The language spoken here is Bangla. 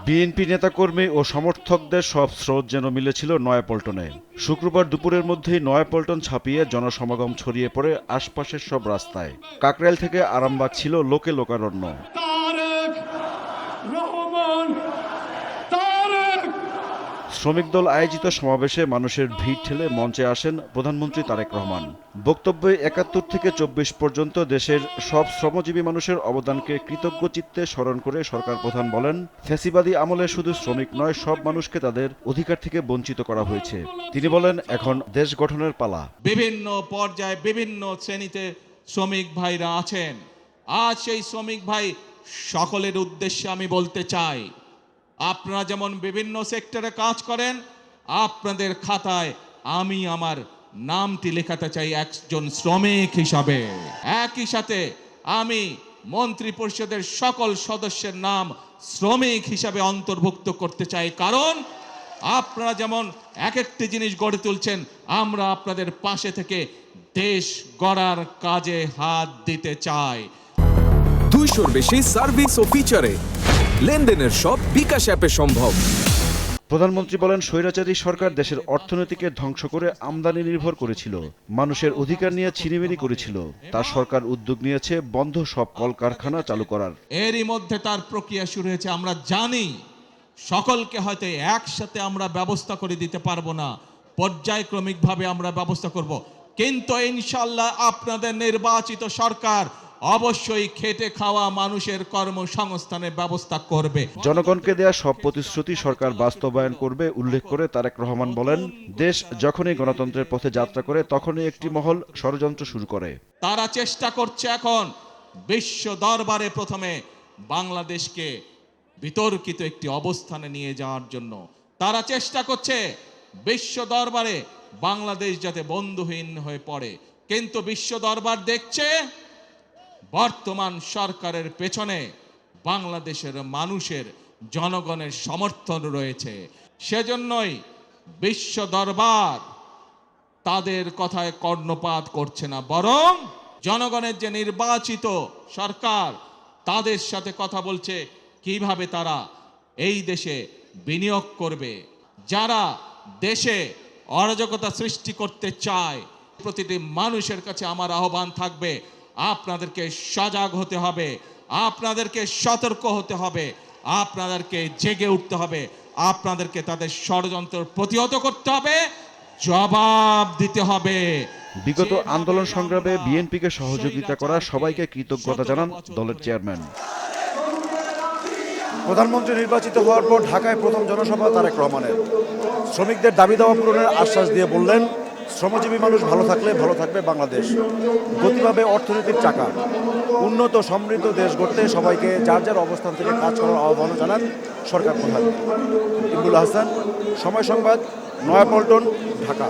বিএনপি নেতাকর্মী ও সমর্থকদের সব স্রোত যেন মিলেছিল নয়াপল্টনে। শুক্রবার দুপুরের মধ্যেই নয়াপল্টন ছাপিয়ে জনসমাগম ছড়িয়ে পড়ে আশপাশের সব রাস্তায়। কাকরাইল থেকে আরামবাগ ছিল লোকে লোকারণ্য। শ্রমিক দল আয়োজিত সমাবেশে মানুষের ভিড় ঠেলে মঞ্চে আসেন প্রধানমন্ত্রী তারেক রহমান। বক্তব্যে ৭১ থেকে ২৪ পর্যন্ত দেশের সব শ্রমজীবী মানুষের অবদানকে কৃতজ্ঞ চিত্তে স্মরণ করে সরকার প্রধান বলেন, ফ্যাসিবাদী আমলে শুধু শ্রমিক নয়, সব মানুষকে তাদের অধিকার থেকে বঞ্চিত করা হয়েছে। তিনি বলেন, এখন দেশ গঠনের পালা। বিভিন্ন পর্যায়ে বিভিন্ন শ্রেণীতে শ্রমিক ভাইরা আছেন। আজ সেই শ্রমিক ভাই সকলের উদ্দেশ্যে আমি বলতে চাই, আপনারা যেমন বিভিন্ন সেক্টরে কাজ করেন, আপনাদের খাতায় আমি আমার নামটি লেখাতে চাই একজন শ্রমিক হিসাবে। একই সাথে আমি মন্ত্রী পরিষদের সকল সদস্যের নাম শ্রমিক হিসাবে অন্তর্ভুক্ত করতে চাই, কারণ আপনারা যেমন এক একটি জিনিস গড়ে তুলছেন, আমরা আপনাদের পাশে থেকে দেশ গড়ার কাজে হাত দিতে চাই। 200-র বেশি সার্ভিস ও ফিচারে লেনদেনের সব বিকাশ অ্যাপে সম্ভব। প্রধানমন্ত্রী বলেন, স্বৈরাচারী সরকার দেশের অর্থনীতিকে ধ্বংস করে আমদানি নির্ভর করেছিল, মানুষের অধিকার নিয়ে ছিনিমিনি করেছিল। তার সরকার উদ্যোগ নিয়েছে বন্ধ সব কলকারখানা চালু করার। এরই মধ্যে তার প্রক্রিয়া শুরু হয়েছে। আমরা জানি সকলকে হয়তো একসাথে আমরা ব্যবস্থা করে দিতে পারবো না, পর্যায়ক্রমিকভাবে আমরা ব্যবস্থা করব, কিন্তু ইনশাআল্লাহ আপনাদের নির্বাচিত সরকার অবশ্যই খেটে খাওয়া মানুষের কর্মসংস্থানের ব্যবস্থা করবে। জনগণকে দেয়া সব প্রতিশ্রুতি সরকার বাস্তবায়ন করবে উল্লেখ করে তারেক রহমান বলেন, দেশ যখনই গণতন্ত্রের পথে যাত্রা করে তখনই একটি মহল ষড়যন্ত্র শুরু করে। তারা চেষ্টা করছে এখন বিশ্ব দরবারে প্রথমে বাংলাদেশকে বিতর্কিত একটি অবস্থানে নিয়ে যাওয়ার জন্য। তারা চেষ্টা করছে বিশ্ব দরবারে বাংলাদেশ যাতে বন্ধুহীন হয়ে পড়ে, কিন্তু বিশ্ব দরবার দেখছে বর্তমান সরকারের পেছনে বাংলাদেশের মানুষের, জনগণের সমর্থন রয়েছে। সেজন্যই বিশ্ব দরবার তাদের কথায় কর্ণপাত করছে না, বরং জনগণের যে নির্বাচিত সরকার তাদের সাথে কথা বলছে কিভাবে তারা এই দেশে বিনিয়োগ করবে। যারা দেশে অরাজকতা সৃষ্টি করতে চায়, প্রতিটি মানুষের কাছে আমার আহ্বান থাকবে, আপনাদেরকে সজাগ হতে হবে, আপনাদেরকে সতর্ক হতে হবে, আপনাদেরকে জেগে উঠতে হবে, আপনাদেরকে তাদের ষড়যন্ত্র প্রতিহত করতে হবে, জবাব দিতে হবে। বিগত আন্দোলন সংগ্রামে বিএনপিকে সহযোগিতা করা সবাইকে কৃতজ্ঞতা জানান দলের চেয়ারম্যান। প্রধানমন্ত্রী নির্বাচিত হওয়ার পর ঢাকায় প্রথম জনসভা তারেক রহমানের। শ্রমিকদের দাবি দাওয়া পূরণের আশ্বাস দিয়ে বললেন, শ্রমজীবী মানুষ ভালো থাকলে ভালো থাকবে বাংলাদেশ। গতি পাবে অর্থনীতির চাকা। উন্নত সমৃদ্ধ দেশ গড়তে সবাইকে যার যার অবস্থান থেকে কাজ করার আহ্বান জানান সরকার প্রধান। ইমরুল হাসান, সময় সংবাদ, নয়াপল্টন, ঢাকা।